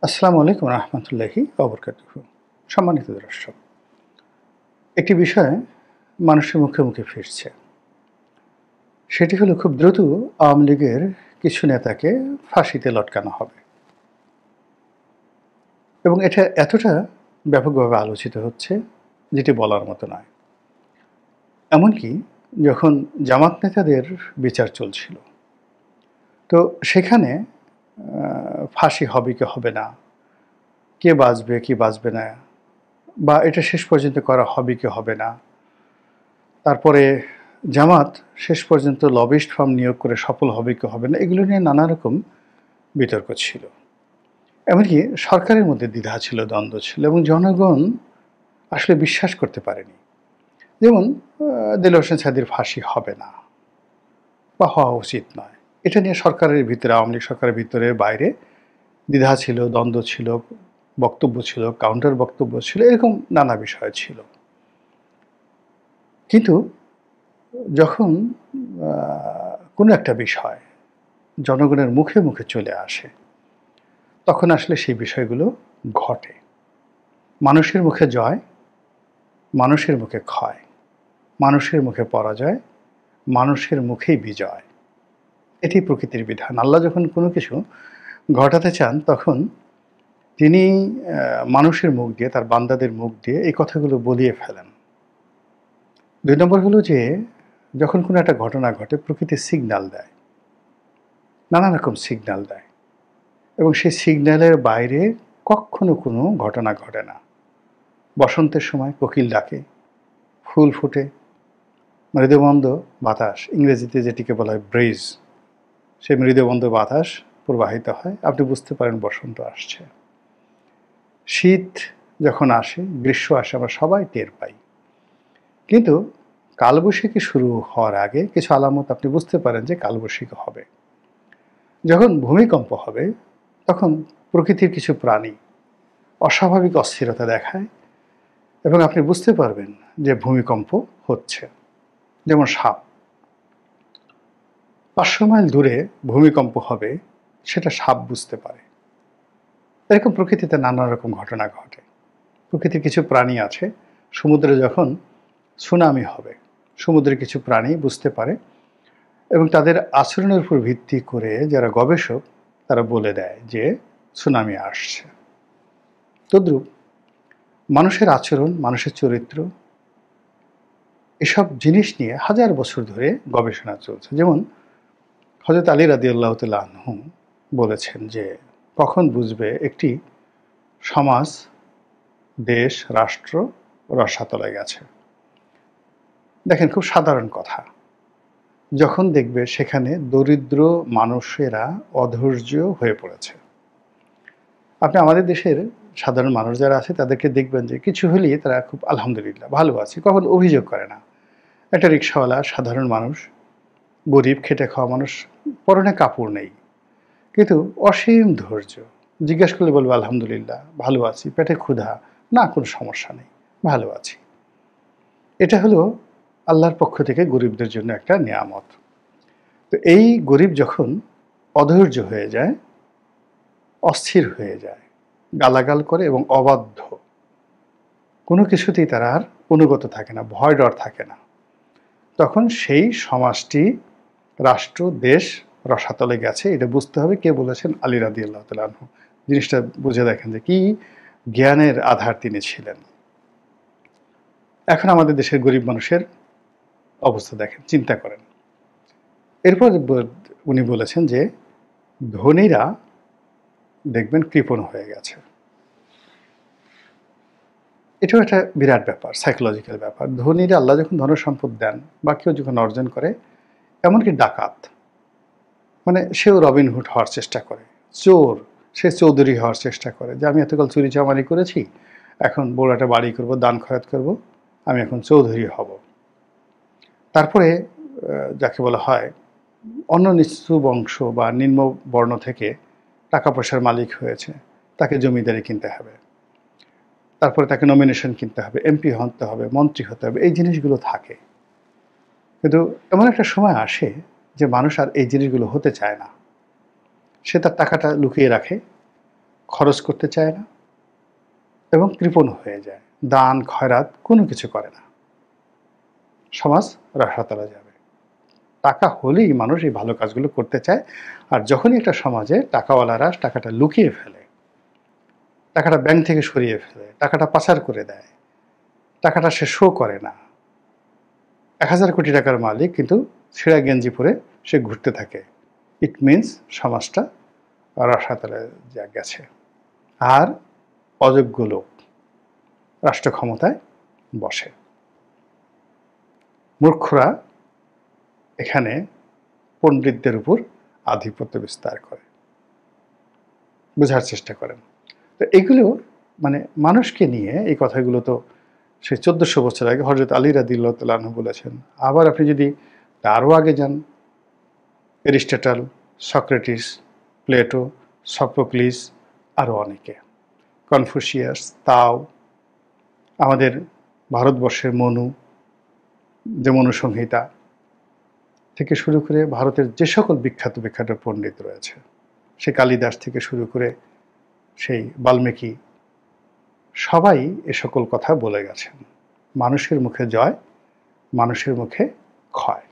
আসসালামু আলাইকুম রহমতুল্লাহি ওবরকাতুহু। সম্মানিত দর্শক, একটি বিষয় মানুষের মুখে মুখে ফিরছে। সেটি হলো খুব দ্রুত আওয়ামী লীগের কিছু নেতাকে ফাঁসিতে লটকানো হবে এবং এটা এতটা ব্যাপকভাবে আলোচিত হচ্ছে যেটি বলার মতো নয়। এমনকি যখন জামাত নেতাদের বিচার চলছিল, তো সেখানে ফাঁসি হবে কি হবে না, কে বাঁচবে কি বাঁচবে না, বা এটা শেষ পর্যন্ত করা হবে কি হবে না, তারপরে জামাত শেষ পর্যন্ত লবিস্ট ফার্ম নিয়োগ করে সফল হবে কি হবে না, এগুলো নিয়ে নানা রকম বিতর্ক ছিল। এমনকি সরকারের মধ্যে দ্বিধা ছিল, দ্বন্দ্ব ছিল এবং জনগণ আসলে বিশ্বাস করতে পারেনি। যেমন দেলোয়ার হোসেন সাঈদীর ফাঁসি হবে না বা হওয়া উচিত নয়, এটা নিয়ে সরকারের ভিতরে, আওয়ামী লীগ সরকারের ভিতরে বাইরে দ্বিধা ছিল, দ্বন্দ্ব ছিল, বক্তব্য ছিল, কাউন্টার বক্তব্য ছিল, এরকম নানা বিষয় ছিল। কিন্তু যখন কোনো একটা বিষয় জনগণের মুখে মুখে চলে আসে, তখন আসলে সেই বিষয়গুলো ঘটে। মানুষের মুখে জয়, মানুষের মুখে ক্ষয়, মানুষের মুখে পরাজয়, মানুষের মুখেই বিজয়। এটি প্রকৃতির বিধান। আল্লাহ যখন কোনো কিছু ঘটাতে চান, তখন তিনি মানুষের মুখ দিয়ে, তার বান্দাদের মুখ দিয়ে এই কথাগুলো বলিয়ে ফেলেন। ২ নম্বর হলো যে, যখন কোনো একটা ঘটনা ঘটে, প্রকৃতি সিগন্যাল দেয়, নানা রকম সিগন্যাল দেয় এবং সেই সিগন্যালের বাইরে কক্ষনো কোনো ঘটনা ঘটে না। বসন্তের সময় কোকিল ডাকে, ফুল ফোটে, মৃদুমন্দ বাতাস, ইংরেজিতে যেটিকে বলা হয় ব্রিজ, সেই মৃদুমন্দ বাতাস প্রবাহিত হয়, আপনি বুঝতে পারেন বসন্ত আসছে। শীত যখন আসে, গ্রীষ্ম আসে, আমরা সবাই টের পাই। কিন্তু কালবৈশাখী শুরু হওয়ার আগে কিছু আলামত আপনি বুঝতে পারেন যে কালবৈশাখী হবে। যখন ভূমিকম্প হবে, তখন প্রকৃতির কিছু প্রাণী অস্বাভাবিক অস্থিরতা দেখায় এবং আপনি বুঝতে পারবেন যে ভূমিকম্প হচ্ছে। যেমন সাপ ৫০০ মাইল দূরে ভূমিকম্প হবে, সেটা সাপ বুঝতে পারে। এরকম প্রকৃতিতে নানা রকম ঘটনা ঘটে। প্রকৃতির কিছু প্রাণী আছে, সমুদ্রে যখন সুনামি হবে, সমুদ্রের কিছু প্রাণী বুঝতে পারে এবং তাদের আচরণের উপর ভিত্তি করে যারা গবেষক, তারা বলে দেয় যে সুনামি আসছে। তদ্রূপ মানুষের আচরণ, মানুষের চরিত্র, এসব জিনিস নিয়ে হাজার বছর ধরে গবেষণা চলছে। যেমন হযরত আলী রাদিয়াল্লাহু তাআলা আনহু বলেছেন যে, কখন বুঝবে একটি সমাজ, দেশ, রাষ্ট্র রসাতলে গেছে? দেখেন, খুব সাধারণ কথা। যখন দেখবে সেখানে দরিদ্র মানুষেরা অধৈর্য হয়ে পড়েছে। আপনি আমাদের দেশের সাধারণ মানুষ যারা আছে, তাদেরকে দেখবেন যে কিছু হলেই তারা খুব আলহামদুলিল্লাহ, ভালো আছে, কখনো অভিযোগ করে না। একটা রিকশাওয়ালা, সাধারণ মানুষ, গরিব, খেটে খাওয়া মানুষ, পরনে কাপড় নেই, কিন্তু অসীম ধৈর্য। জিজ্ঞেস করলে বলবো আলহামদুলিল্লাহ, ভালো আছি, পেটে ক্ষুধা, না কোনো সমস্যা নেই, ভালো আছি। এটা হলো আল্লাহর পক্ষ থেকে গরিবদের জন্য একটা নিয়ামত। তো এই গরিব যখন অধৈর্য হয়ে যায়, অস্থির হয়ে যায়, গালাগাল করে এবং অবাধ্য, কোনো কিছুতেই তারা আর অনুগত থাকে না, ভয় ডর থাকে না, তখন সেই সমাজটি, রাষ্ট্র, দেশ রসাতলে গেছে। এটা বুঝতে হবে। কে বলেছেন? আলী রাদিয়াল্লাহু তাআলা আনহু। জিনিসটা বুঝে দেখেন যে কি জ্ঞানের আধার তিনি ছিলেন। এখন আমাদের দেশের গরিব মানুষের অবস্থা দেখেন, চিন্তা করেন। এরপর উনি বলেছেন যে ধনীরা দেখবেন কৃপণ হয়ে গেছে। এটাও একটা বিরাট ব্যাপার, সাইকোলজিক্যাল ব্যাপার। ধনীরা, আল্লাহ যখন ধনসম্পদ দেন বা কেউ যখন অর্জন করে, এমনকি ডাকাত, মানে সেও রবিনহুড হওয়ার চেষ্টা করে, চোর, সে চৌধুরী হওয়ার চেষ্টা করে যে আমি এতকাল চুরি চামারি করেছি, এখন বড় একটা বাড়ি করব, দান খয়রাত করব, আমি এখন চৌধুরী হব। তারপরে যাকে বলা হয় অন্য নিচু বংশ বা নিম্ন বর্ণ থেকে টাকা পয়সার মালিক হয়েছে, তাকে জমিদারি কিনতে হবে, তারপরে তাকে নমিনেশন কিনতে হবে, এমপি হতে হবে, মন্ত্রী হতে হবে, এই জিনিসগুলো থাকে। কিন্তু এমন একটা সময় আসে যে মানুষ আর এই জিনিসগুলো হতে চায় না। সে তার টাকাটা লুকিয়ে রাখে, খরচ করতে চায় না এবং কৃপণ হয়ে যায়। দান খয়রাত কোনো কিছু করে না। সমাজ রসাতলে যাবে। টাকা হলেই মানুষ এই ভালো কাজগুলো করতে চায়। আর যখনই একটা সমাজে টাকাওয়ালারা টাকাটা লুকিয়ে ফেলে, টাকাটা ব্যাংক থেকে সরিয়ে ফেলে, টাকাটা পাচার করে দেয়, টাকাটা সে শো করে না, ১,০০০ কোটি টাকার মালিক কিন্তু ছেঁড়া গেঞ্জি পরে সে ঘুরতে থাকে, ইট মিনস সমাজটা রসাতলে গেছে। আর অযোগ্য লোক রাষ্ট্র ক্ষমতায় বসে। মূর্খরা এখানে পণ্ডিতদের উপর আধিপত্য বিস্তার করে। বোঝার চেষ্টা করেন। তো এগুলো মানে মানুষকে নিয়ে এই কথাগুলো তো সে ১৪০০ বছর আগে হযরত আলী রাদিয়াল্লাহু তাআলা আনহু বলেছেন। আবার আপনি যদি আরও আগে যান, এরিস্টটল, সক্রেটিস, প্লেটো, সফোক্লিস, আরও অনেকে, কনফুসিয়াস, তাও, আমাদের ভারতবর্ষের মনু, যে মনুসংহিতা থেকে শুরু করে ভারতের যে সকল বিখ্যাত বিখ্যাত পণ্ডিত রয়েছে, সে কালিদাস থেকে শুরু করে সেই বাল্মীকি, সবাই এ সকল কথা বলে গেছেন। মানুষের মুখে জয়, মানুষের মুখে ক্ষয়।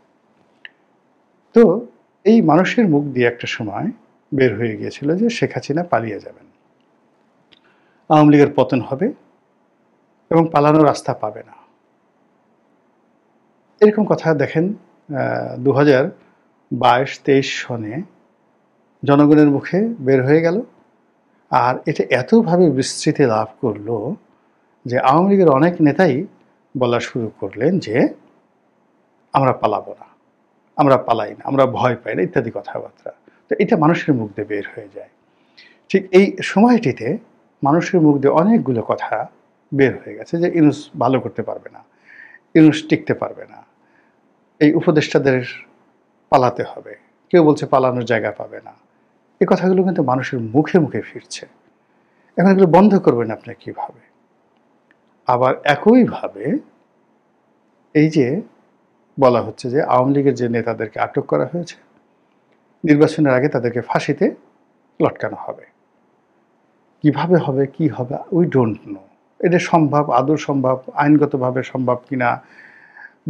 তো এই মানুষের মুখ দিয়ে একটা সময় বের হয়ে গিয়েছিল যে শেখ হাসিনা পালিয়ে যাবেন, আওয়ামী লীগের পতন হবে এবং পালানোর রাস্তা পাবে না। এরকম কথা দেখেন 2022-23 সনে জনগণের মুখে বের হয়ে গেল। আর এটা এতভাবে বিস্তৃতি লাভ করলো যে আওয়ামী লীগের অনেক নেতাই বলা শুরু করলেন যে আমরা পালাবো না, আমরা পালাই না, আমরা ভয় পাই না, ইত্যাদি কথাবার্তা। তো এটা মানুষের মুখ দিয়ে বের হয়ে যায়। ঠিক এই সময়টিতে মানুষের মুখ দিয়ে অনেকগুলো কথা বের হয়ে গেছে যে ইউনূস ভালো করতে পারবে না, ইউনূস টিকতে পারবে না, এই উপদেষ্টাদের পালাতে হবে, কেউ বলছে পালানোর জায়গা পাবে না। এই কথাগুলো কিন্তু মানুষের মুখে মুখে ফিরছে। এখন এগুলো বন্ধ করবেন আপনি কিভাবে? আবার একইভাবে এই যে বলা হচ্ছে যে আওয়ামী লীগের যে নেতাদেরকে আটক করা হয়েছে, নির্বাচনের আগে তাদেরকে ফাঁসিতে লটকানো হবে। কিভাবে হবে, কি হবে, উই ডোন্ট নো। এটা সম্ভব, আদৌ সম্ভব, আইনগতভাবে সম্ভব কিনা,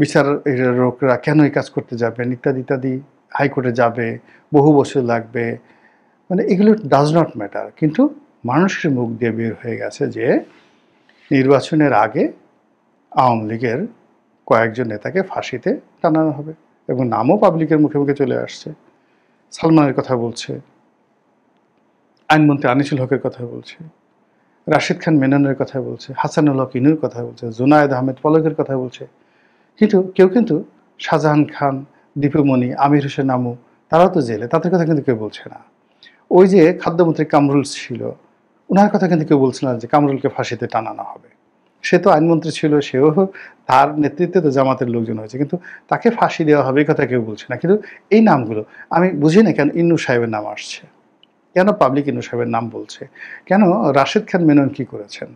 বিচারকরা কেন এই কাজ করতে যাবেন, ইত্যাদি ইত্যাদি, হাইকোর্টে যাবে, বহু বছর লাগবে, মানে এগুলো ডাজ নট ম্যাটার। কিন্তু মানুষের মুখ দিয়ে বের হয়ে গেছে যে নির্বাচনের আগে আওয়ামী লীগের কয়েকজন নেতাকে ফাঁসিতে টানানো হবে এবং নামও পাবলিকের মুখে মুখে চলে আসছে। সালমানের কথা বলছে, আইনমন্ত্রী আনিসুল হকের কথা বলছে, রাশিদ খান মেননের কথা বলছে, হাসানুল হক ইনুর কথা বলছে, জুনায়েদ আহমেদ পলকের কথা বলছে। কিন্তু কেউ কিন্তু শাহজাহান খান, দীপুমণি, আমির হোসেন আমু, তারাও তো জেলে, তাদের কথা কিন্তু কেউ বলছে না। ওই যে খাদ্যমন্ত্রী কামরুল ছিল, ওনার কথা কিন্তু কেউ বলছে না যে কামরুলকে ফাঁসিতে টানানো হবে। সে তো আইনমন্ত্রী ছিল, সেও তার নেতৃত্বে তো জামাতের লোকজন হয়েছে, কিন্তু তাকে ফাঁসি দেওয়া হবে এই কথা কেউ বলছে না। কিন্তু এই নামগুলো আমি বুঝি না কেন ইন্নু সাহেবের নাম আসছে, কেন পাবলিক ইন্নু সাহেবের নাম বলছে, কেন রাশিদ খান মেনন কি করেছেন?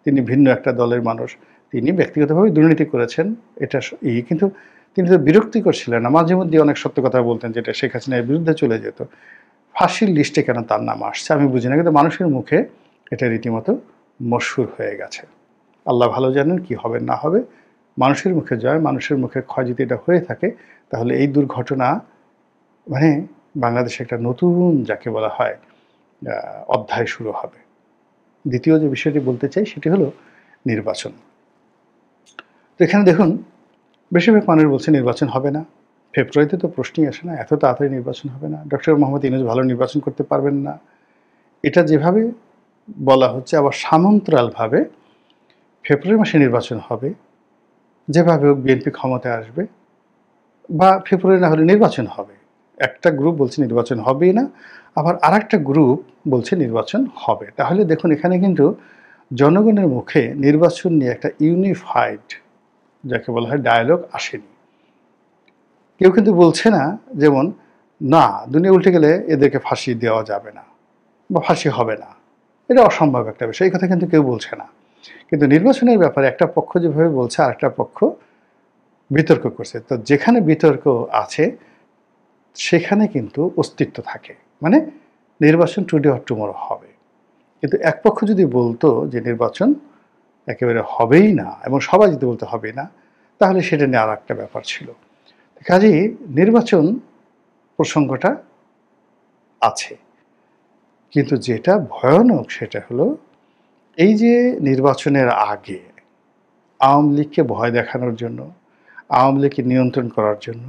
তিনি ভিন্ন একটা দলের মানুষ, তিনি ব্যক্তিগতভাবে দুর্নীতি করেছেন, এটা কিন্তু তিনি তো বিরক্তিকর ছিলেন না, মাঝে মধ্যে অনেক সত্য কথা বলতেন যেটা শেখ হাসিনার বিরুদ্ধে চলে যেত। ফাঁসির লিস্টে কেন তার নাম আসছে আমি বুঝি না, কিন্তু মানুষের মুখে এটা রীতিমতো মশহুর হয়ে গেছে। আল্লাহ ভালো জানেন কি হবে না হবে। মানুষের মুখে জয়, মানুষের মুখে ক্ষয় যদি এটা হয়ে থাকে, তাহলে এই দুর্ঘটনা মানে বাংলাদেশে একটা নতুন যাকে বলা হয় অধ্যায় শুরু হবে। দ্বিতীয় যে বিষয়টি বলতে চাই সেটি হলো নির্বাচন। তো এখানে দেখুন বেশিরভাগ মানুষ বলছে নির্বাচন হবে না, ফেব্রুয়ারিতে তো প্রশ্নই আসে না, এত তাড়াতাড়ি নির্বাচন হবে না, ডক্টর মোহাম্মদ ইউনূস ভালো নির্বাচন করতে পারবেন না, এটা যেভাবে বলা হচ্ছে। আবার সামন্তরালভাবে ফেব্রুয়ারি মাসে নির্বাচন হবে, যেভাবে হোক বিএনপি ক্ষমতায় আসবে, বা ফেব্রুয়ারি না হলে নির্বাচন হবে। একটা গ্রুপ বলছে নির্বাচন হবেই না, আবার আর একটা গ্রুপ বলছে নির্বাচন হবে। তাহলে দেখুন এখানে কিন্তু জনগণের মুখে নির্বাচন নিয়ে একটা ইউনিফাইড যাকে বলা হয় ডায়ালগ আসেনি। কেউ কিন্তু বলছে না যেমন না দুনিয়া উল্টে গেলে এদেরকে ফাঁসি দেওয়া যাবে না বা ফাঁসি হবে না, এটা অসম্ভব একটা বিষয়, এই কথা কিন্তু কেউ বলছে না। কিন্তু নির্বাচনের ব্যাপারে একটা পক্ষ যেভাবে বলছে আর একটা পক্ষ বিতর্ক করছে। তো যেখানে বিতর্ক আছে সেখানে কিন্তু অস্তিত্ব থাকে, মানে নির্বাচন টুডে অর টুমরো হবে। কিন্তু এক পক্ষ যদি বলতো যে নির্বাচন একেবারে হবেই না এবং সবাই যদি বলতে হবে না, তাহলে সেটা নিয়ে আর একটা ব্যাপার ছিল। কাজেই নির্বাচন প্রসঙ্গটা আছে। কিন্তু যেটা ভয়ানক সেটা হলো এই যে নির্বাচনের আগে আওয়ামী লীগকে ভয় দেখানোর জন্য, আওয়ামী লীগকে নিয়ন্ত্রণ করার জন্য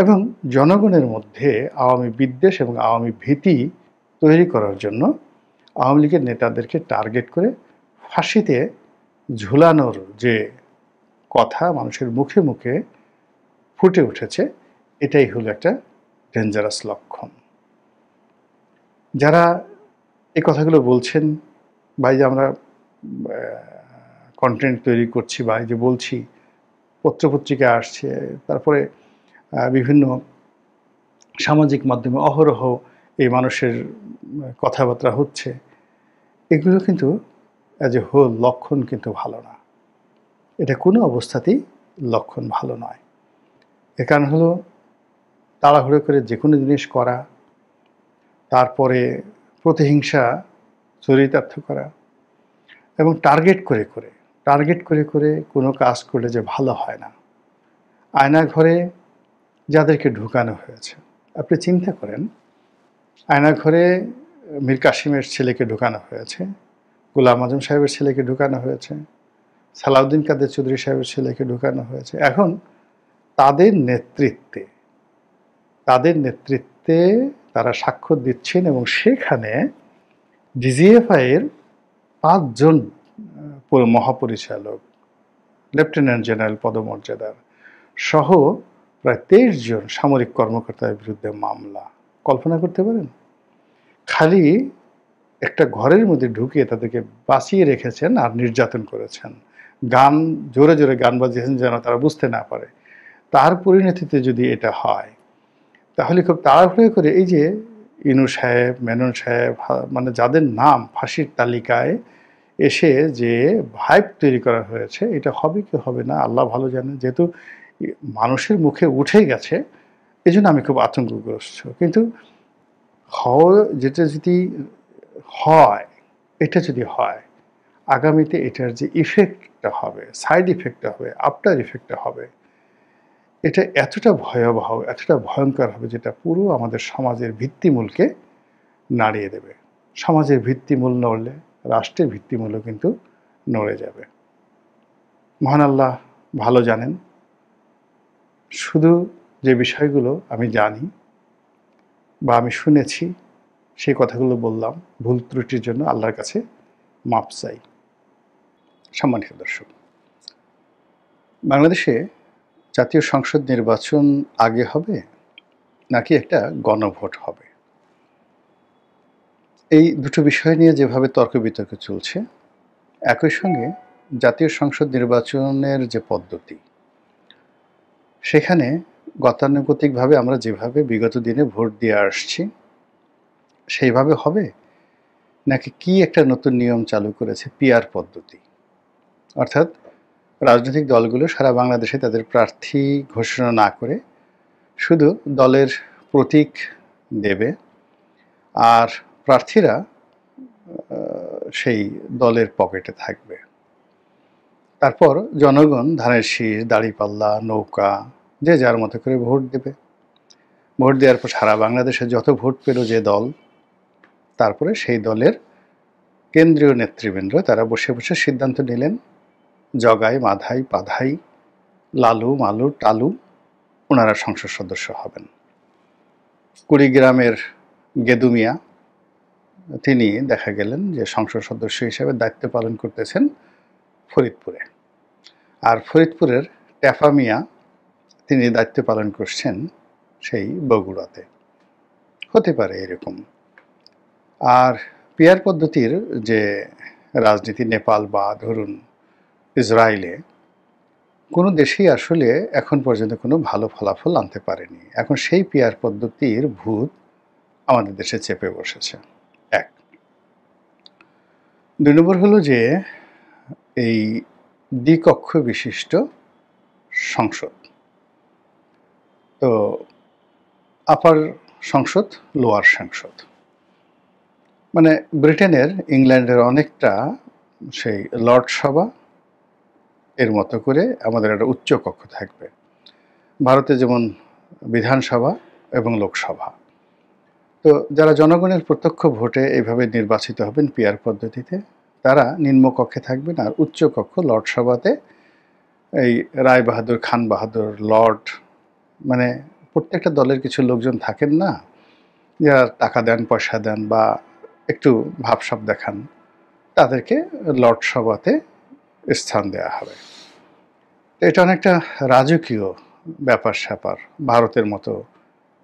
এবং জনগণের মধ্যে আওয়ামী বিদ্বেষ এবং আওয়ামী ভীতি তৈরি করার জন্য আওয়ামী লীগের নেতাদেরকে টার্গেট করে ফাঁসিতে ঝুলানোর যে কথা মানুষের মুখে মুখে ফুটে উঠেছে, এটাই হলো একটা ডেঞ্জারাস লক্ষণ। যারা এই কথাগুলো বলছেন বা এই যে আমরা কন্টেন্ট তৈরি করছি বা এই যে বলছি, পত্রপত্রিকায় আসছে, তারপরে বিভিন্ন সামাজিক মাধ্যমে অহরহ এই মানুষের কথাবার্তা হচ্ছে, এগুলো কিন্তু অ্যাজ এ হোল লক্ষণ কিন্তু ভালো না। এটা কোনো অবস্থাতেই লক্ষণ ভালো নয়। এর কারণ হলো তাড়াহুড়ো করে যে কোনো জিনিস করা, তারপরে প্রতিহিংসা চরিতার্থ করা এবং টার্গেট করে কোনো কাজ করলে যে ভালো হয় না। আয়নাঘরে যাদেরকে ঢুকানো হয়েছে, আপনি চিন্তা করেন, আয়নাঘরে মীর কাসিমের ছেলেকে ঢুকানো হয়েছে, গোলাম আজম সাহেবের ছেলেকে ঢুকানো হয়েছে, সালাউদ্দিন কাদের চৌধুরী সাহেবের ছেলেকে ঢুকানো হয়েছে। এখন তাদের নেতৃত্বে তারা স্বাক্ষর দিচ্ছেন এবং সেখানে ডিজিএফআই এর 5 জন মহাপরিচালক, লেফটেন্যান্ট জেনারেল পদমর্যাদার সহ প্রায় 23 জন সামরিক কর্মকর্তার বিরুদ্ধে মামলা। কল্পনা করতে পারেন? খালি একটা ঘরের মধ্যে ঢুকিয়ে তাদেরকে বাঁচিয়ে রেখেছেন আর নির্যাতন করেছেন, গান জোরে জোরে গান বাজিয়েছেন যেন তারা বুঝতে না পারে। তার পরিণতিতে যদি এটা হয়, তাহলে খুব তাড়াহুড়ো করে এই যে ইনু সাহেব, মেনন সাহেব, মানে যাদের নাম ফাঁসির তালিকায় এসে যে ভাইব তৈরি করা হয়েছে, এটা হবে কি হবে না আল্লাহ ভালো জানেন। যেহেতু মানুষের মুখে উঠে গেছে, এই জন্য আমি খুব আতঙ্কগ্রস্ত। কিন্তু যেটা যদি হয়, এটা যদি হয়, আগামীতে এটার যে ইফেক্টটা হবে, সাইড ইফেক্টটা হবে, আফটার ইফেক্টটা হবে, এটা এতটা ভয়াবহ, এতটা ভয়ঙ্কর হবে, যেটা পুরো আমাদের সমাজের ভিত্তিমূলকে নাড়িয়ে দেবে। সমাজের ভিত্তিমূল নড়লে রাষ্ট্রের ভিত্তিমূলও কিন্তু নড়ে যাবে। মহান আল্লাহ ভালো জানেন। শুধু যে বিষয়গুলো আমি জানি বা আমি শুনেছি, সেই কথাগুলো বললাম। ভুল ত্রুটির জন্য আল্লাহর কাছে মাপ চাই। সম্মানিত দর্শক, বাংলাদেশে জাতীয় সংসদ নির্বাচন আগে হবে নাকি একটা গণভোট হবে, এই দুটো বিষয় নিয়ে যেভাবে তর্ক বিতর্ক চলছে, একই সঙ্গে জাতীয় সংসদ নির্বাচনের যে পদ্ধতি, সেখানে গতানুগতিকভাবে আমরা যেভাবে বিগত দিনে ভোট দিয়ে আসছি সেইভাবে হবে, নাকি কি একটা নতুন নিয়ম চালু করেছে পিআর পদ্ধতি, অর্থাৎ রাজনৈতিক দলগুলো সারা বাংলাদেশে তাদের প্রার্থী ঘোষণা না করে শুধু দলের প্রতীক দেবে আর প্রার্থীরা সেই দলের পকেটে থাকবে। তারপর জনগণ ধানের শীষ, দাঁড়িপাল্লা, নৌকা যে যার মতো করে ভোট দেবে। ভোট দেওয়ার পর সারা বাংলাদেশে যত ভোট পেল যে দল, তারপরে সেই দলের কেন্দ্রীয় নেতৃবৃন্দ তারা বসে বসে সিদ্ধান্ত নিলেন, জগাই, মাধাই, পাধাই, লালু, মালু, টালু ওনারা সংসদ সদস্য হবেন। কুড়িগ্রামের গেদু মিয়া, তিনি দেখা গেলেন যে সংসদ সদস্য হিসেবে দায়িত্ব পালন করতেছেন ফরিদপুরে। আর ফরিদপুরের ট্যাফা মিয়া, তিনি দায়িত্ব পালন করছেন সেই বগুড়াতে। হতে পারে এরকম। আর পিআর পদ্ধতির যে রাজনীতি, নেপাল বা ধরুন ইসরায়েলে, কোনো দেশেই আসলে এখন পর্যন্ত কোনো ভালো ফলাফল আনতে পারেনি। এখন সেই পিআর পদ্ধতির ভূত আমাদের দেশে চেপে বসেছে। এক। 2 নম্বর হলো যে এই দ্বিকক্ষ বিশিষ্ট সংসদ, তো আপার সংসদ, লোয়ার সংসদ। মানে ব্রিটেনের, ইংল্যান্ডের অনেকটা সেই লর্ড সভা এর মতো করে আমাদের একটা উচ্চ কক্ষ থাকবে। ভারতে যেমন বিধানসভা এবং লোকসভা। তো যারা জনগণের প্রত্যক্ষ ভোটে এইভাবে নির্বাচিত হবেন পিআর পদ্ধতিতে, তারা নিম্নকক্ষে থাকবেন, আর উচ্চ কক্ষ লর্ড সভাতে এই রায় বাহাদুর, খান বাহাদুর, লর্ড, মানে প্রত্যেকটা দলের কিছু লোকজন থাকেন না, যারা টাকা দেন, পয়সা দেন বা একটু ভাবসাব দেখান, তাদেরকে লর্ড সভাতে স্থান দেওয়া হবে। এটা অনেকটা রাজকীয় ব্যাপার স্যাপার, ভারতের মতো,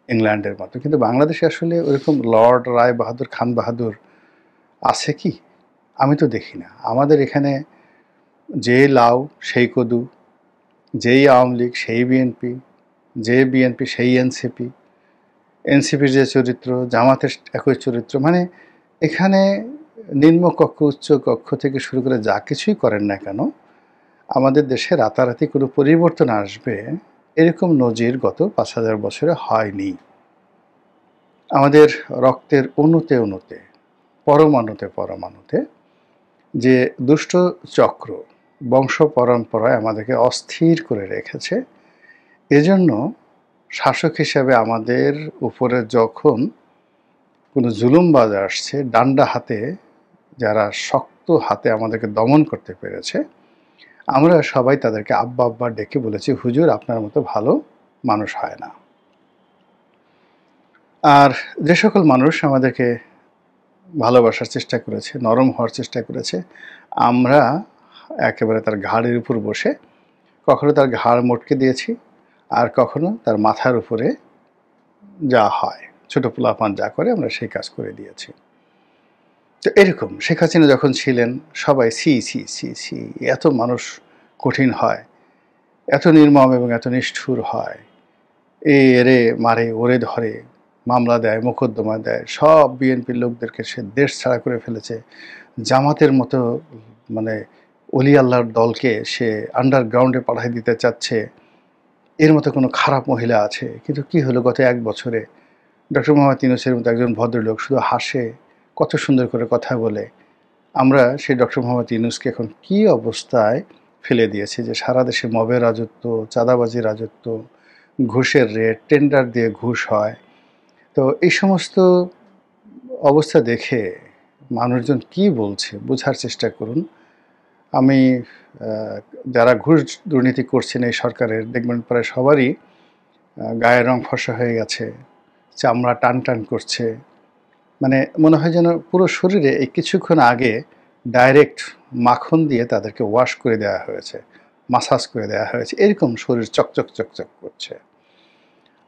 ইংল্যান্ডের মতো। কিন্তু বাংলাদেশে আসলে ওরকম লর্ড, রায় বাহাদুর, খান বাহাদুর আছে কি? আমি তো দেখি না। আমাদের এখানে যে লাউ সেই কদু, যেই আওয়ামী লীগ সেই বিএনপি, যে বিএনপি সেই এনসিপি, এনসিপির যে চরিত্র, জামাতের একই চরিত্র। মানে এখানে নিম্নকক্ষ, উচ্চ কক্ষ থেকে শুরু করে যা কিছুই করেন না কেন, আমাদের দেশে রাতারাতি কোনো পরিবর্তন আসবে এরকম নজির গত ৫,০০০ বছরে হয়নি। আমাদের রক্তের অণুতে অণুতে, পরমাণুতে পরমাণুতে যে দুষ্ট চক্র বংশ পরম্পরায় আমাদেরকে অস্থির করে রেখেছে, এজন্য শাসক হিসেবে আমাদের উপরে যখন কোনো জুলুমবাজ আসছে, ডান্ডা হাতে, যারা শক্ত হাতে আমাদেরকে দমন করতে পেরেছে, আমরা সবাই তাদেরকে আব্বা আব্বা ডেকে বলেছি, হুজুর আপনার মতো ভালো মানুষ হয় না। আর যে সকল মানুষ আমাদেরকে ভালোবাসার চেষ্টা করেছে, নরম হওয়ার চেষ্টা করেছে, আমরা একেবারে তার ঘাড়ের উপর বসে কখনো তার ঘাড় মটকে দিয়েছি, আর কখনো তার মাথার উপরে যা হয়, ছোট পোলাপান যা করে, আমরা সেই কাজ করে দিয়েছি। তো এরকম শেখ হাসিনা যখন ছিলেন, সবাই সি সি সি সি, এত মানুষ কঠিন হয়, এত নির্মম এবং এত নিষ্ঠুর হয়, এরে মারে, ওরে ধরে, মামলা দেয়, মোকদ্দমা দেয়, সব বিএনপির লোকদেরকে সে দেশ ছাড়া করে ফেলেছে। জামাতের মতো মানে অলি আল্লাহর দলকে সে আন্ডারগ্রাউন্ডে পাঠিয়ে দিতে চাচ্ছে, এর মতো কোনো খারাপ মহিলা আছে? কিন্তু কি হলো গত ১ বছরে? ডক্টর মোহাম্মদ ইউনূসের মতো একজন ভদ্রলোক শুধু হাসে, কত সুন্দর করে কথা বলে। আমরা সেই ডক্টর মোহাম্মদ ইউনূসকে এখন কী অবস্থায় ফেলে দিয়েছি, যে সারা দেশে মবের রাজত্ব, চাঁদাবাজির রাজত্ব, ঘুষের রেট, টেন্ডার দিয়ে ঘুষ হয়। তো এই সমস্ত অবস্থা দেখে মানুষজন কি বলছে বোঝার চেষ্টা করুন। আমি যারা ঘুষ দুর্নীতি করছেন এই সরকারের, দেখবেন প্রায় সবারই গায়ের রং ফর্সা হয়ে গেছে, চামড়া টান টান করছে, মানে মনে হয় যেন পুরো শরীরে এই কিছুক্ষণ আগে ডাইরেক্ট মাখন দিয়ে তাদেরকে ওয়াশ করে দেওয়া হয়েছে, মাসাজ করে দেওয়া হয়েছে, এরকম শরীর চকচক চকচক করছে।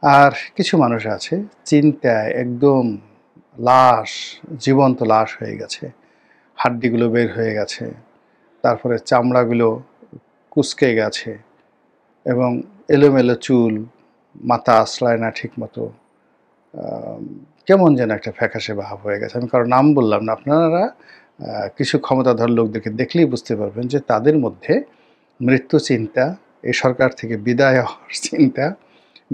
আর কিছু মানুষ আছে চিন্তায় একদম লাশ, জীবন্ত লাশ হয়ে গেছে, হাড্ডিগুলো বের হয়ে গেছে, তারপরে চামড়াগুলো কুঁচকে গেছে, এবং এলোমেলো চুল, মাথা আশ্রয় না ঠিক মতো, কেমন যেন একটা ফ্যাকাশে ভাব হয়ে গেছে। আমি কারো নাম বললাম না, আপনারা কিছু ক্ষমতাধর লোকদেরকে দেখলেই বুঝতে পারবেন যে তাদের মধ্যে মৃত্যু চিন্তা, এই সরকার থেকে বিদায় হওয়ার চিন্তা,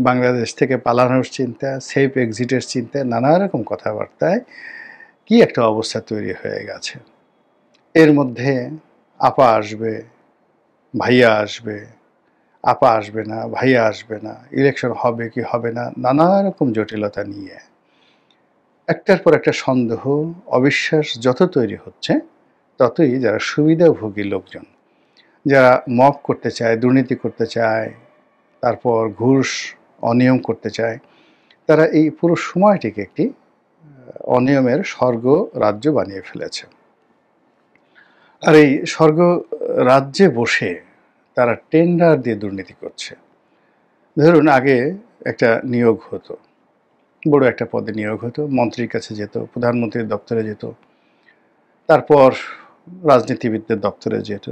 বাংলাদেশ থেকে পালানোর চিন্তা, সেফ এক্সিটের চিন্তা, নানা রকম কথাবার্তায় কি একটা অবস্থা তৈরি হয়ে গেছে। এর মধ্যে আপা আসবে, ভাইয়া আসবে, আপা আসবে না, ভাইয়া আসবে না, ইলেকশন হবে কি হবে না, নানা রকম জটিলতা নিয়ে একটার পর একটা সন্দেহ, অবিশ্বাস যত তৈরি হচ্ছে, ততই যারা সুবিধাভোগী লোকজন, যারা মব করতে চায়, দুর্নীতি করতে চায়, তারপর ঘুষ, অনিয়ম করতে চায়, তারা এই পুরো সময়টিকে একটি অনিয়মের স্বর্গ রাজ্য বানিয়ে ফেলেছে। আর এই স্বর্গ রাজ্যে বসে তারা টেন্ডার দিয়ে দুর্নীতি করছে। ধরুন আগে একটা নিয়োগ হতো, বড় একটা পদে নিয়োগ হতো, মন্ত্রীর কাছে যেত, প্রধানমন্ত্রীর দপ্তরে যেত, তারপর রাজনীতিবিদদের দপ্তরে যেত,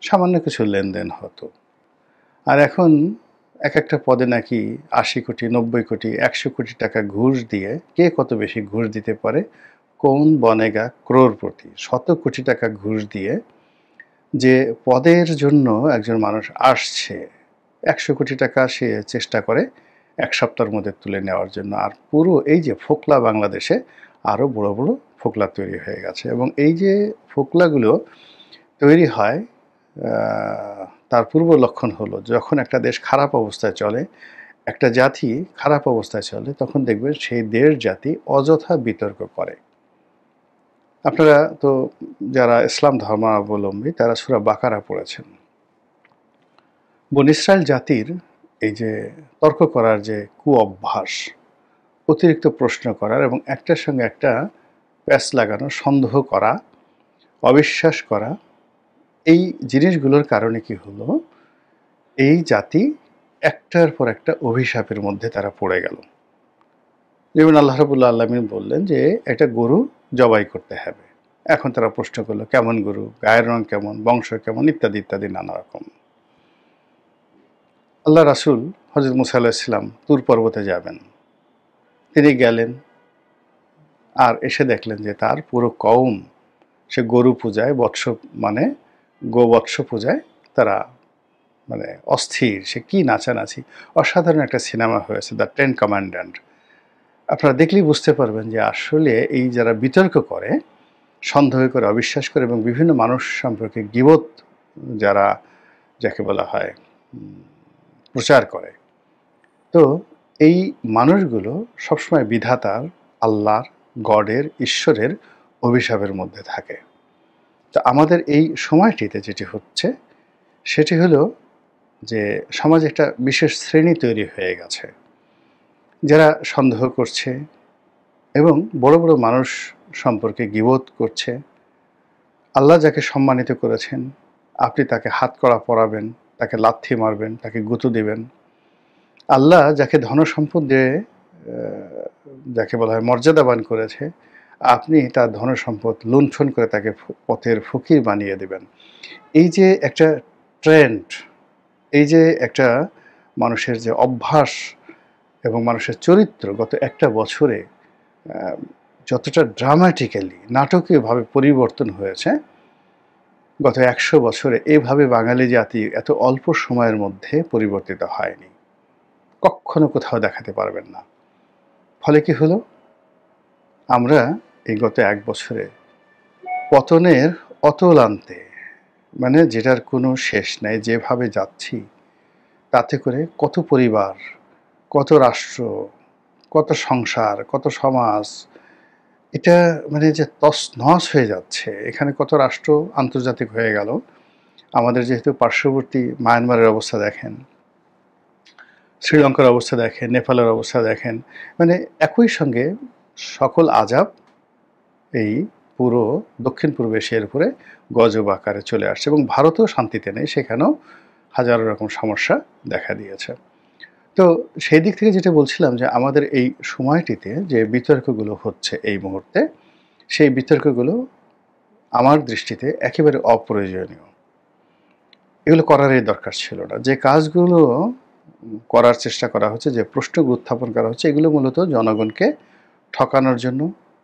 সামান্য কিছু লেনদেন হতো। আর এখন এক একটা পদে নাকি ৮০ কোটি, ৯০ কোটি, ১০০ কোটি টাকা ঘুষ দিয়ে কে কত বেশি ঘুষ দিতে পারে, কোন বনেগা ক্রোড়পতি, শত কোটি টাকা ঘুষ দিয়ে যে পদের জন্য একজন মানুষ আসছে, ১০০ কোটি টাকা সে চেষ্টা করে ১ সপ্তাহের মধ্যে তুলে নেওয়ার জন্য। আর পুরো এই যে ফোকলা বাংলাদেশে আরও বড় বড় ফোকলা তৈরি হয়ে গেছে। এবং এই যে ফোকলাগুলো তৈরি হয়, তার পূর্ব লক্ষণ হলো যখন একটা দেশ খারাপ অবস্থায় চলে, একটা জাতি খারাপ অবস্থায় চলে, তখন দেখবেন সেই দেশ জাতি অযথা বিতর্ক করে। আপনারা তো যারা ইসলাম ধর্মাবলম্বী তারা সূরা বাকারা পড়েছেন। বনী ইসরাইল জাতির এই যে তর্ক করার যে কুঅভ্যাস, অতিরিক্ত প্রশ্ন করার এবং একটার সঙ্গে একটা প্যাঁচ লাগানো, সন্দেহ করা, অবিশ্বাস করা, এই জিনিসগুলোর কারণে কি হলো, এই জাতি একটার পর একটা অভিশাপের মধ্যে তারা পড়ে গেল। যেমন আল্লাহ রাব্বুল আলামিন বললেন যে একটা গরু জবাই করতে হবে। এখন তারা প্রশ্ন করলো কেমন গরু, গায়ের রং কেমন, বংশ কেমন, ইত্যাদি ইত্যাদি নানা রকম। আল্লাহ রাসূল হযরত মুসা আলাইহিস সালাম তুর পর্বতে যাবেন। তিনি গেলেন আর এসে দেখলেন যে তার পুরো কওম সে গরু পূজায়, বৎস মানে গোবৎস পূজায় তারা মানে অস্থির। সে কি নাচানাচি, অসাধারণ একটা সিনেমা হয়েছে দ্য 10 কমান্ড্যান্ট। আপনারা দেখলেই বুঝতে পারবেন যে আসলে এই যারা বিতর্ক করে, সন্দেহ করে, অবিশ্বাস করে এবং বিভিন্ন মানুষ সম্পর্কে গীবত যারা যাকে বলা হয় প্রচার করে, তো এই মানুষগুলো সবসময় বিধাতার, আল্লাহর, গডের, ঈশ্বরের অভিশাপের মধ্যে থাকে। তো আমাদের এই সময়টিতে যেটি হচ্ছে সেটি হলো যে সমাজে একটা বিশেষ শ্রেণী তৈরি হয়ে গেছে যারা সন্দেহ করছে এবং বড় বড় মানুষ সম্পর্কে গীবত করছে। আল্লাহ যাকে সম্মানিত করেছেন আপনি তাকে হাতকড়া পরাবেন, তাকে লাথি মারবেন, তাকে গুঁতো দিবেন। আল্লাহ যাকে ধনসম্পদ দিয়ে যাকে বলা হয় মর্যাদাবান করেছে, আপনি তার ধনসম্পদ লুণ্ঠন করে তাকে পথের ফকির বানিয়ে দেবেন। এই যে একটা ট্রেন্ড, এই যে একটা মানুষের যে অভ্যাস এবং মানুষের চরিত্র গত একটা বছরে যতটা ড্রামাটিক্যালি, নাটকীয়ভাবে পরিবর্তন হয়েছে, গত ১০০ বছরে এভাবে বাঙালি জাতি এত অল্প সময়ের মধ্যে পরিবর্তিত হয়নি। কখনো কোথাও দেখাতে পারবেন না। ফলে কি হলো, আমরা এই গত ১ বছরে পতনের অতলান্তে, মানে যেটার কোনো শেষ নাই, যেভাবে যাচ্ছি তাতে করে কত পরিবার, কত রাষ্ট্র, কত সংসার, কত সমাজ, এটা মানে যে তছনছ হয়ে যাচ্ছে। এখানে কত রাষ্ট্র আন্তর্জাতিক হয়ে গেল। আমাদের যেহেতু পার্শ্ববর্তী মায়ানমারের অবস্থা দেখেন, শ্রীলঙ্কার অবস্থা দেখেন, নেপালের অবস্থা দেখেন, মানে একই সঙ্গে সকল আযাব এই পুরো দক্ষিণ পূর্ব এশিয়ার উপরে গজব আকারে চলে আসছে এবং ভারতও শান্তিতে নেই, সেখানেও হাজারো রকম সমস্যা দেখা দিয়েছে। তো সেই দিক থেকে যেটা বলছিলাম যে আমাদের এই সময়টিতে যে বিতর্কগুলো হচ্ছে এই মুহূর্তে, সেই বিতর্কগুলো আমার দৃষ্টিতে একেবারে অপ্রয়োজনীয়। এগুলো করারই দরকার ছিল না। যে কাজগুলো করার চেষ্টা করা হচ্ছে, যে প্রশ্নগুলো উত্থাপন করা হচ্ছে, এগুলো মূলত জনগণকে ঠকানোর জন্য,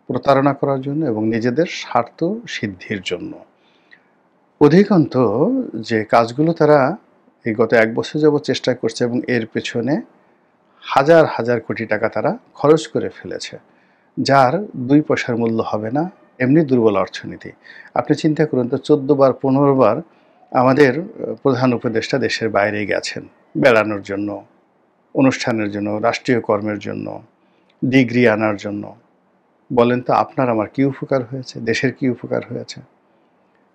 প্রতারণা করার জন্য এবং নিজেদের স্বার্থ সিদ্ধির জন্য। অধিকান্ত যে কাজগুলো তারা এই গত ১ বছর যাবৎ চেষ্টা করছে এবং এর পেছনে হাজার হাজার কোটি টাকা তারা খরচ করে ফেলেছে, যার ২ পয়সার মূল্য হবে না। এমনি দুর্বল অর্থনীতি। আপনি চিন্তা করুন তো, ১৪ বার ১৫ বার আমাদের প্রধান উপদেষ্টা দেশের বাইরে গেছেন বেড়ানোর জন্য, অনুষ্ঠানের জন্য, রাষ্ট্রীয় কর্মের জন্য, ডিগ্রি আনার জন্য। বলেন তো আপনার আমার কি উপকার হয়েছে, দেশের কি উপকার হয়েছে?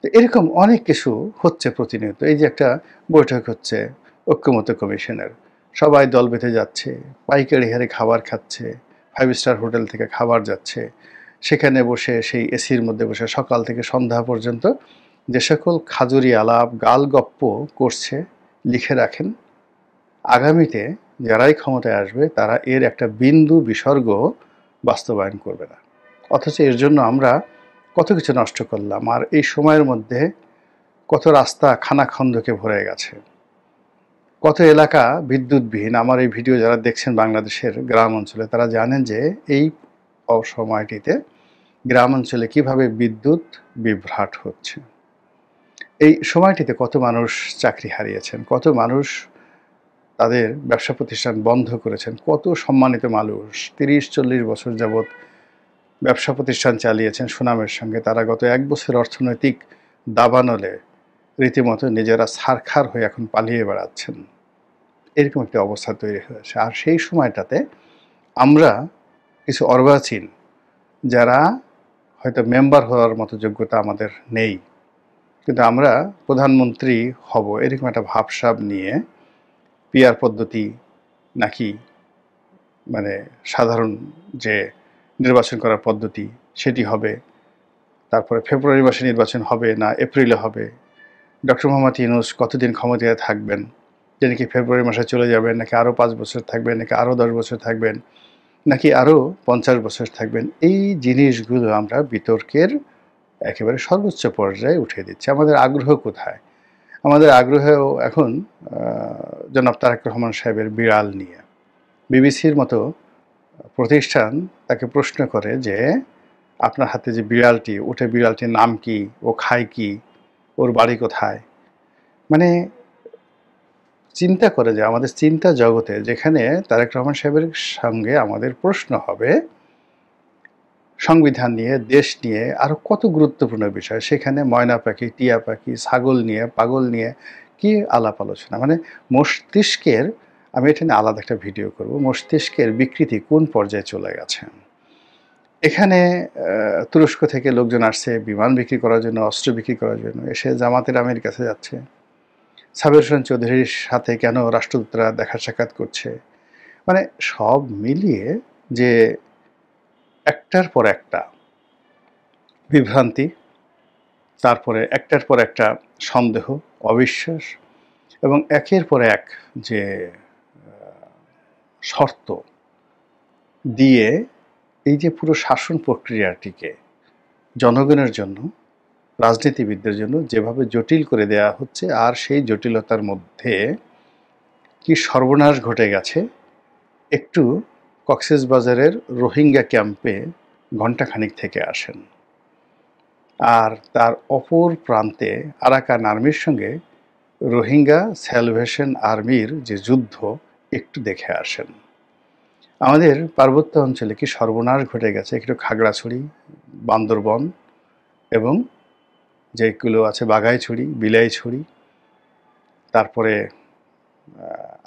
তো এরকম অনেক কিছু হচ্ছে প্রতিনিয়ত। এই যে একটা বৈঠক হচ্ছে ঐক্যমত্য কমিশনের, সবাই দল বেঁধে যাচ্ছে, পাইকারি হারে খাবার খাচ্ছে, 5 স্টার হোটেল থেকে খাবার যাচ্ছে, সেখানে বসে সেই এসির মধ্যে বসে সকাল থেকে সন্ধ্যা পর্যন্ত যে সকল খাজুরি আলাপ গালগপ্প করছে, লিখে রাখেন, আগামীতে যারাই ক্ষমতায় আসবে তারা এর একটা বিন্দু বিসর্গ বাস্তবায়ন করবে না। অথচ এর জন্য আমরা কত কিছু নষ্ট করলাম, আর এই সময়ের মধ্যে কত রাস্তা খানাখন্দকে ভরে গেছে, কত এলাকা বিদ্যুৎবিহীন। আমার এই ভিডিও যারা দেখছেন বাংলাদেশের গ্রাম অঞ্চলে, তারা জানেন যে এই সময়টিতে গ্রাম অঞ্চলে কীভাবে বিদ্যুৎ বিভ্রাট হচ্ছে। এই সময়টিতে কত মানুষ চাকরি হারিয়েছেন, কত মানুষ তাদের ব্যবসা প্রতিষ্ঠান বন্ধ করেছেন, কত সম্মানিত মানুষ ৩০-৪০ বছর যাবৎ ব্যবসা প্রতিষ্ঠান চালিয়েছেন সুনামের সঙ্গে, তারা গত 1 বছর অর্থনৈতিক দাবানলে রীতিমতো নিজেরা ছারখার হয়ে এখন পালিয়ে বেড়াচ্ছেন। এরকম একটি অবস্থা তৈরি হয়েছে। আর সেই সময়টাতে আমরা কিছু অর্বাচীন, যারা হয়তো মেম্বার হওয়ার মতো যোগ্যতা আমাদের নেই, কিন্তু আমরা প্রধানমন্ত্রী হব এরকম একটা ভাবসাব নিয়ে পিআর পদ্ধতি নাকি মানে সাধারণ যে নির্বাচন করার পদ্ধতি সেটি হবে, তারপরে ফেব্রুয়ারি মাসে নির্বাচন হবে না এপ্রিলে হবে, ডক্টর মোহাম্মদ ইউনূস কতদিন ক্ষমতায় থাকবেন, যে নাকি ফেব্রুয়ারি মাসে চলে যাবেন, নাকি আরও 5 বছর থাকবেন, নাকি আরও 10 বছর থাকবেন, নাকি আরও 50 বছর থাকবেন, এই জিনিসগুলো আমরা বিতর্কের একেবারে সর্বোচ্চ পর্যায়ে উঠিয়ে দিচ্ছি। আমাদের আগ্রহ কোথায়? আমাদের আগ্রহ এখন জনাব তারেক রহমান সাহেবের বিড়াল নিয়ে। বিবিসির মতো প্রতিষ্ঠান তাকে প্রশ্ন করে যে আপনার হাতে যে বিড়ালটি, ওটা বিড়ালটির নাম কি, ও খায় কি, ওর বাড়ি কোথায়। মানে চিন্তা করে যে আমাদের চিন্তা জগতে যেখানে তারেক রহমান সাহেবের সঙ্গে আমাদের প্রশ্ন হবে সংবিধান নিয়ে, দেশ নিয়ে, আরও কত গুরুত্বপূর্ণ বিষয়, সেখানে ময়না পাখি, টিয়া পাখি, ছাগল নিয়ে, পাগল নিয়ে কি আলাপ আলোচনা। মানে মস্তিষ্কের, আমি এটা নিয়ে আলাদা একটা ভিডিও করব, মস্তিষ্কের বিকৃতি কোন পর্যায়ে চলে গেছে। এখানে তুরস্ক থেকে লোকজন আসছে বিমান বিক্রি করার জন্য, অস্ত্র বিক্রি করার জন্য, এসে জামাতের আমির কাছে যাচ্ছে। সাবের হোসেন চৌধুরীর সাথে কেন রাষ্ট্রদূতরা দেখা সাক্ষাৎ করছে। মানে সব মিলিয়ে যে একটার পর একটা বিভ্রান্তি, তারপরে একটার পর একটা সন্দেহ, অবিশ্বাস, এবং একের পর এক যে শর্ত দিয়ে এই যে পুরো শাসন প্রক্রিয়াটিকে জনগণের জন্য, রাজনীতিবিদদের জন্য যেভাবে জটিল করে দেয়া হচ্ছে, আর সেই জটিলতার মধ্যে কি সর্বনাশ ঘটে গেছে। একটু কক্সবাজারের রোহিঙ্গা ক্যাম্পে ঘণ্টাখানিক থেকে আসেন, আর তার অপর প্রান্তে আরাকান আর্মির সঙ্গে রোহিঙ্গা স্যালভেশন আর্মির যে যুদ্ধ একটু দেখে আসেন। আমাদের পার্বত্য অঞ্চলে কি সর্বনাশ ঘটে গেছে, একটু খাগড়াছড়ি, বান্দরবন এবং যেগুলো আছে বাঘাইছড়ি, বিলাইছড়ি, তারপরে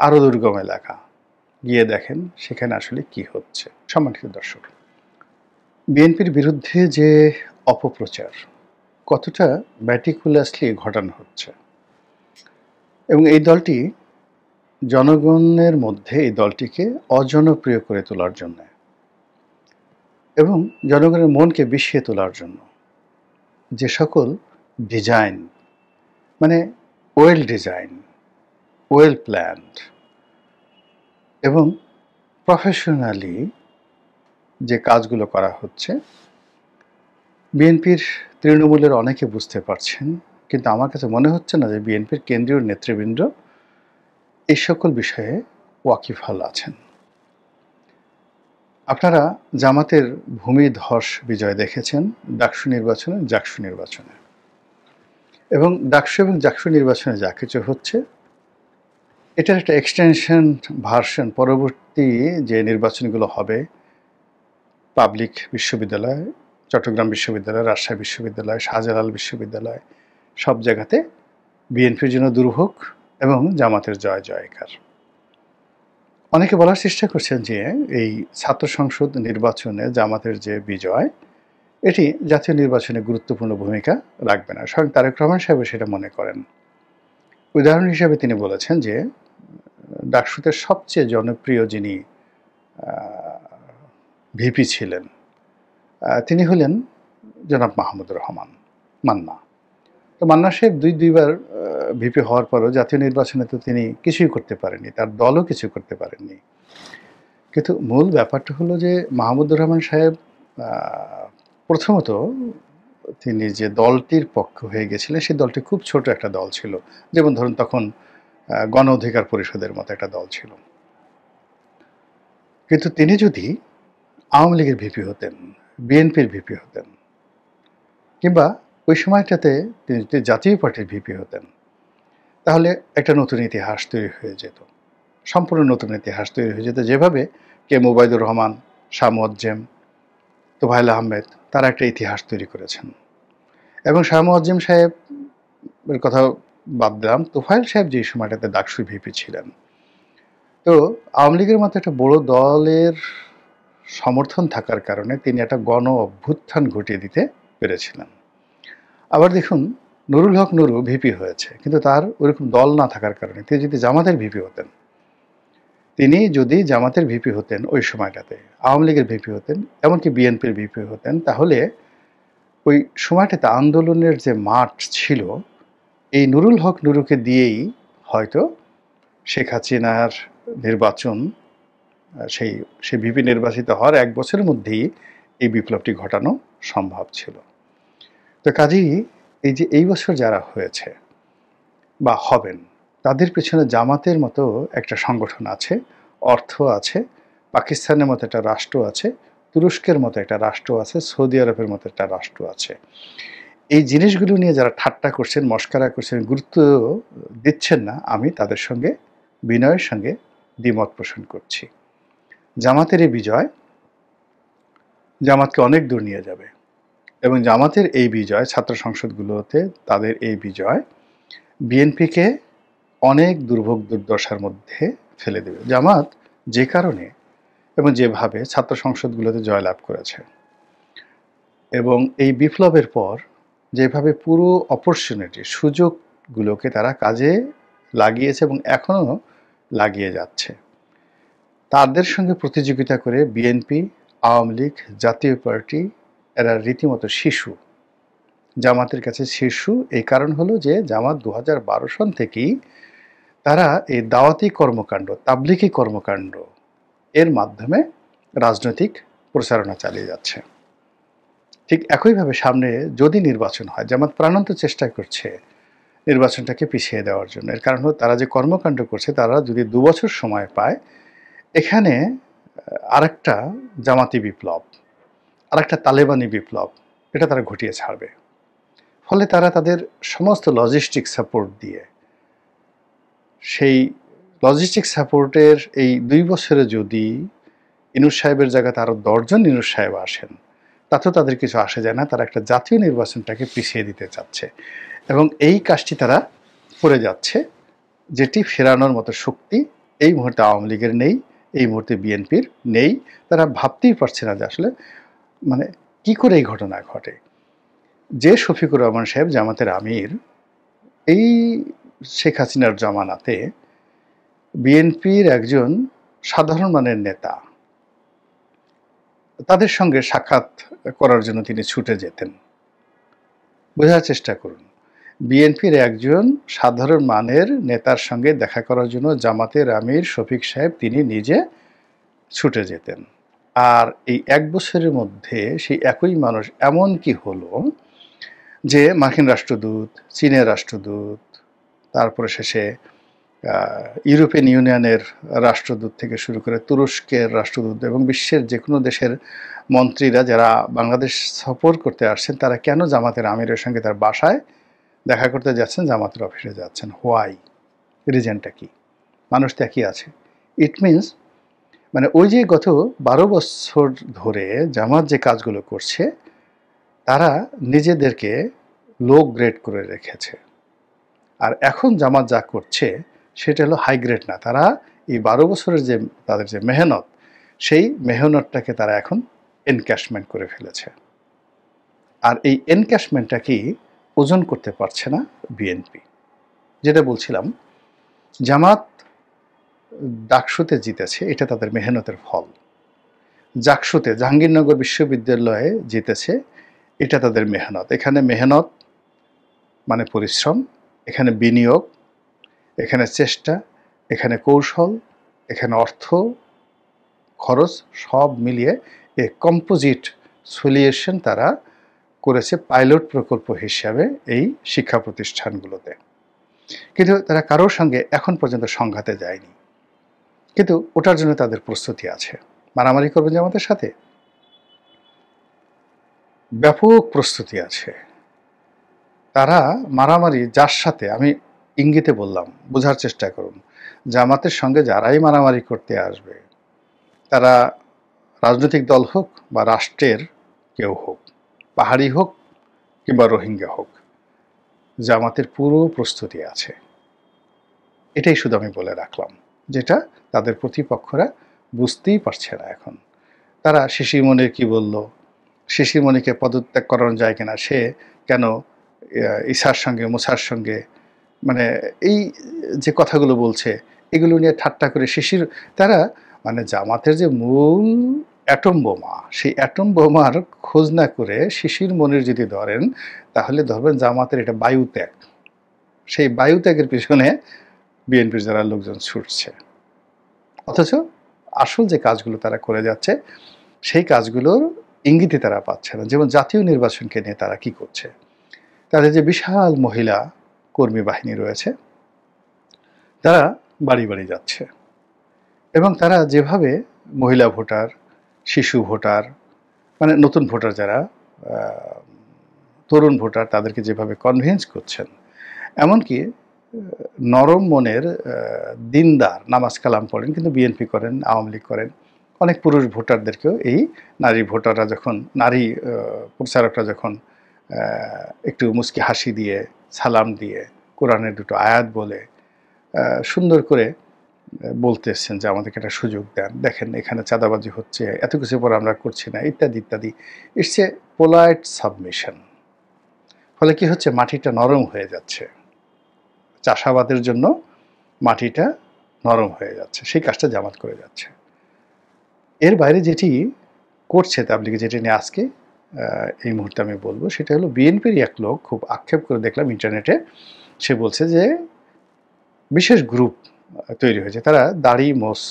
আরও দুর্গম এলাকা গিয়ে দেখেন সেখানে আসলে কি হচ্ছে। সম্মানিত দর্শক, বিএনপির বিরুদ্ধে যে অপপ্রচার কতটা ম্যাটিকুলাসলি ঘটানো হচ্ছে, এবং এই দলটি জনগণের মধ্যে এই দলটিকে অজনপ্রিয় করে তোলার জন্য এবং জনগণের মনকে বিষিয়ে তোলার জন্য যে সকল ডিজাইন, মানে ওয়েল ডিজাইন, ওয়েল প্ল্যান্ড এবং প্রফেশনালি যে কাজগুলো করা হচ্ছে, বিএনপির তৃণমূলের অনেকে বুঝতে পারছেন, কিন্তু আমার কাছে মনে হচ্ছে না যে বিএনপির কেন্দ্রীয় নেতৃবৃন্দ এই সকল বিষয়ে ওয়াকিবহাল আছেন। আপনারা জামাতের ভূমিধস বিজয় দেখেছেন ডাকসু নির্বাচনে, জাকসু নির্বাচনে, এবং ডাকসু এবং জাকসু নির্বাচনে যা কিছু হচ্ছে এটার একটা এক্সটেনশন ভার্সন পরবর্তী যে নির্বাচনগুলো হবে, পাবলিক বিশ্ববিদ্যালয়, চট্টগ্রাম বিশ্ববিদ্যালয়, রাজশাহী বিশ্ববিদ্যালয়, শাহজালাল বিশ্ববিদ্যালয়, সব জায়গাতে বিএনপির জন্য দুর্ভোগ এবং জামাতের জয় জয়কার। অনেকে বলার চেষ্টা করছেন যে এই ছাত্র সংসদ নির্বাচনে জামাতের যে বিজয়, এটি জাতীয় নির্বাচনে গুরুত্বপূর্ণ ভূমিকা রাখবে না। স্বয়ং তারেক রহমান সাহেব সেটা মনে করেন। উদাহরণ হিসেবে তিনি বলেছেন যে ডাকসুতে সবচেয়ে জনপ্রিয় যিনি ভিপি ছিলেন তিনি হলেন জনাব মাহমুদুর রহমান মান্না। তো মান্না সাহেব দুইবার ভিপি হওয়ার পরও জাতীয় নির্বাচনে তো তিনি কিছুই করতে পারেননি, তার দলও কিছু করতে পারেননি। কিন্তু মূল ব্যাপারটা হলো যে মাহমুদুর রহমান সাহেব প্রথমত তিনি যে দলটির পক্ষ হয়ে গেছিলেন সেই দলটি খুব ছোট একটা দল ছিল, যেমন ধরুন তখন গণ অধিকার পরিষদের মতো একটা দল ছিল। কিন্তু তিনি যদি আওয়ামী লীগের ভিপি হতেন, বিএনপির ভিপি হতেন, কিংবা ওই সময়টাতে তিনি যদি জাতীয় পার্টির ভিপি হতেন, তাহলে একটা নতুন ইতিহাস তৈরি হয়ে যেত, সম্পূর্ণ নতুন ইতিহাস তৈরি হয়ে যেত। যেভাবে কে মুবাইদুর রহমান, শাহ মুয়াজ্জেম, তোফায়েল আহমেদ, তারা একটা ইতিহাস তৈরি করেছেন। এবং শাহ মুয়াজ্জেম সাহেবের কথা বাদ দিলাম, তোফায়েল সাহেব যে সময়টাতে ডাকসু ভিপি ছিলেন, তো আওয়ামী লীগের মতো একটা বড় দলের সমর্থন থাকার কারণে তিনি একটা গণ অভ্যুত্থান ঘটিয়ে দিতে পেরেছিলেন। আবার দেখুন, নুরুল হক নুরু ভিপি হয়েছে, কিন্তু তার ওরকম দল না থাকার কারণে তিনি যদি জামাতের ভিপি হতেন ওই সময়টাতে, আওয়ামী লীগের ভিপি হতেন, এমনকি বিএনপির ভিপি হতেন, তাহলে ওই সময়টাতে আন্দোলনের যে মাঠ ছিল, এই নুরুল হক নুরুকে দিয়েই হয়তো শেখ হাসিনার নির্বাচন, সেই ভিপি নির্বাচিত হওয়ার 1 বছরের মধ্যেই এই বিপ্লবটি ঘটানো সম্ভব ছিল। তো কাজেই এই বছর যারা হয়েছে বা হবেন, তাদের পেছনে জামাতের মতো একটা সংগঠন আছে, অর্থ আছে, পাকিস্তানের মতো একটা রাষ্ট্র আছে, তুরস্কের মতো একটা রাষ্ট্র আছে, সৌদি আরবের মতো একটা রাষ্ট্র আছে। এই জিনিসগুলো নিয়ে যারা ঠাট্টা করছেন, মস্করা করছেন, গুরুত্ব দিচ্ছেন না, আমি তাদের সঙ্গে বিনয়ের সঙ্গে দ্বিমত পোষণ করছি। জামাতের এই বিজয় জামাতকে অনেক দূর নিয়ে যাবে, এবং জামাতের এই বিজয়, ছাত্র সংসদগুলোতে তাদের এই বিজয় বিএনপিকে অনেক দুর্ভোগ দুর্দশার মধ্যে ফেলে দেবে। জামাত যে কারণে এবং যেভাবে ছাত্র সংসদগুলোতে জয়লাভ করেছে, এবং এই বিপ্লবের পর যেভাবে পুরো অপরচুনিটি, সুযোগগুলোকে তারা কাজে লাগিয়েছে এবং এখনও লাগিয়ে যাচ্ছে, তাদের সঙ্গে প্রতিযোগিতা করে বিএনপি, আওয়ামী লীগ, জাতীয় পার্টি এরা রীতিমতো শিশু, জামাতের কাছে শিশু। এই কারণ হলো যে জামাত 2012 সন থেকেই তারা এই দাওয়াতি কর্মকাণ্ড, তাবলিগি কর্মকাণ্ড এর মাধ্যমে রাজনৈতিক প্রচারণা চালিয়ে যাচ্ছে। ঠিক একইভাবে সামনে যদি নির্বাচন হয়, জামাত প্রাণান্ত চেষ্টা করছে নির্বাচনটাকে পিছিয়ে দেওয়ার জন্য। এর কারণ হলো তারা যে কর্মকাণ্ড করছে, তারা যদি 2 বছর সময় পায়, এখানে আরেকটা জামাতি বিপ্লব, আরেকটা তালেবানি বিপ্লব, এটা তারা ঘটিয়ে ছাড়বে। ফলে তারা তাদের সমস্ত লজিস্টিক সাপোর্ট দিয়ে, সেই লজিস্টিক সাপোর্টের এই 2 বছরে যদি ইনুস সাহেবের জায়গাতে আরও 10 জন ইনুস সাহেব আসেন, তাতেও তাদের কিছু আসে যায় না। তারা একটা জাতীয় নির্বাচনটাকে পিছিয়ে দিতে চাচ্ছে, এবং এই কাজটি তারা করে যাচ্ছে, যেটি ফেরানোর মতো শক্তি এই মুহূর্তে আওয়ামী লীগের নেই, এই মুহূর্তে বিএনপির নেই। তারা ভাবতেই পারছে না যে আসলে মানে কি করে এই ঘটনা ঘটে। যে শফিকুর রহমান সাহেব জামাতের আমির, এই শেখ হাসিনার জামানাতে বিএনপির একজন সাধারণ মানের নেতা, তাদের সঙ্গে সাক্ষাৎ করার জন্য তিনি ছুটে যেতেন। বোঝার চেষ্টা করুন, বিএনপির একজন সাধারণ মানের নেতার সঙ্গে দেখা করার জন্য জামাতের আমির শফিক সাহেব তিনি নিজে ছুটে যেতেন। আর এই 1 বছরের মধ্যে সেই একই মানুষ এমন কি হলো যে মার্কিন রাষ্ট্রদূত, চীনের রাষ্ট্রদূত, তারপরে শেষে ইউরোপিয়ান ইউনিয়নের রাষ্ট্রদূত থেকে শুরু করে তুরস্কের রাষ্ট্রদূত এবং বিশ্বের যে কোনো দেশের মন্ত্রীরা যারা বাংলাদেশ সফর করতে আসছেন, তারা কেন জামাতের আমিরের সঙ্গে তার বাসায় দেখা করতে যাচ্ছেন, জামাতের অফিসে যাচ্ছেন? হোয়াই? রিজনটা কি? মানুষ তো একই আছে। ইট মিনস মানে ওই যে গত 12 বছর ধরে জামাত যে কাজগুলো করছে, তারা নিজেদেরকে লো গ্রেড করে রেখেছে। আর এখন জামাত যা করছে সেটা হলো হাই গ্রেড না। তারা এই 12 বছরের যে তাদের যে মেহনত, সেই মেহনতটাকে তারা এখন এনক্যাশমেন্ট করে ফেলেছে। আর এই এনক্যাশমেন্টটা কি ওজন করতে পারছে না বিএনপি। যেটা বলছিলাম, জামাত ডাকসুতে জিতেছে, এটা তাদের মেহনতের ফল। জাকসুতে, জাহাঙ্গীরনগর বিশ্ববিদ্যালয়ে জিতেছে, এটা তাদের মেহনত। এখানে মেহনত মানে পরিশ্রম, এখানে বিনিয়োগ, এখানে চেষ্টা, এখানে কৌশল, এখানে অর্থ খরচ, সব মিলিয়ে এ কম্পোজিট সলিউশন তারা করেছে পাইলট প্রকল্প হিসাবে এই শিক্ষা প্রতিষ্ঠানগুলোতে। কিন্তু তারা কারোর সঙ্গে এখন পর্যন্ত সংঘাতে যায়নি, কিন্তু ওটার জন্য তাদের প্রস্তুতি আছে। মারামারি করবেন জামাতের সাথে? ব্যাপক প্রস্তুতি আছে। তারা মারামারি যার সাথে, আমি ইঙ্গিতে বললাম, বোঝার চেষ্টা করুন, জামাতের সঙ্গে যারাই মারামারি করতে আসবে, তারা রাজনৈতিক দল হোক বা রাষ্ট্রের কেউ হোক, পাহাড়ি হোক কিংবা রোহিঙ্গা হোক, জামাতের পুরো প্রস্তুতি আছে। এটাই শুধু আমি বলে রাখলাম, যেটা তাদের প্রতিপক্ষরা বুঝতেই পারছে না এখন। তারা শিশির মনির কি বলল, শিশির মনিকে পদত্যাগ করানো যায় কিনা, সে কেন ঈসার সঙ্গে মুসার সঙ্গে মানে এই যে কথাগুলো বলছে এগুলো নিয়ে ঠাট্টা করে তারা মানে জামাতের যে মূল অ্যাটম বোমা, সেই অ্যাটম বোমার খোঁজ না করে শিশির মনির যদি ধরেন, তাহলে ধরবেন জামাতের এটা বায়ুত্যাগ। সেই বায়ুত্যাগের পিছনে বিএনপির যারা লোকজন ছুটছে, অথচ আসল যে কাজগুলো তারা করে যাচ্ছে সেই কাজগুলোর ইঙ্গিতে তারা পাচ্ছে না। যেমন জাতীয় নির্বাচনকে নিয়ে তারা কি করছে, তাদের যে বিশাল মহিলা কর্মী বাহিনী রয়েছে, তারা বাড়ি বাড়ি যাচ্ছে এবং তারা যেভাবে মহিলা ভোটার, শিশু ভোটার, মানে নতুন ভোটার যারা, তরুণ ভোটার, তাদেরকে যেভাবে কনভিন্স করছেন, এমনকি নরম মনের দিনদার, নামাজ কালাম পড়েন কিন্তু বিএনপি করেন, আওয়ামী লীগ করেন, অনেক পুরুষ ভোটারদেরকেও এই নারী ভোটাররা যখন, নারী প্রচারকরা যখন একটু মুচকি হাসি দিয়ে, সালাম দিয়ে, কোরআনের দুটো আয়াত বলে সুন্দর করে বলতেছেন যে আমাদেরকে একটা সুযোগ দেন, দেখেন এখানে চাঁদাবাজি হচ্ছে, এত কিছু পর আমরা করছি না, ইত্যাদি ইত্যাদি। It's a polite submission. ফলে কি হচ্ছে, মাটিটা নরম হয়ে যাচ্ছে, চাষাবাদের জন্য মাটিটা নরম হয়ে যাচ্ছে। সেই কাজটা জামাত করে যাচ্ছে। এর বাইরে যেটি করছে তাবলিগে, যেটি নিয়ে আজকে এই মুহূর্তে আমি বলবো, সেটা হলো বিএনপির এক লোক খুব আক্ষেপ করে দেখলাম ইন্টারনেটে, সে বলছে যে বিশেষ গ্রুপ তৈরি হয়েছে, তারা দাড়ি মোস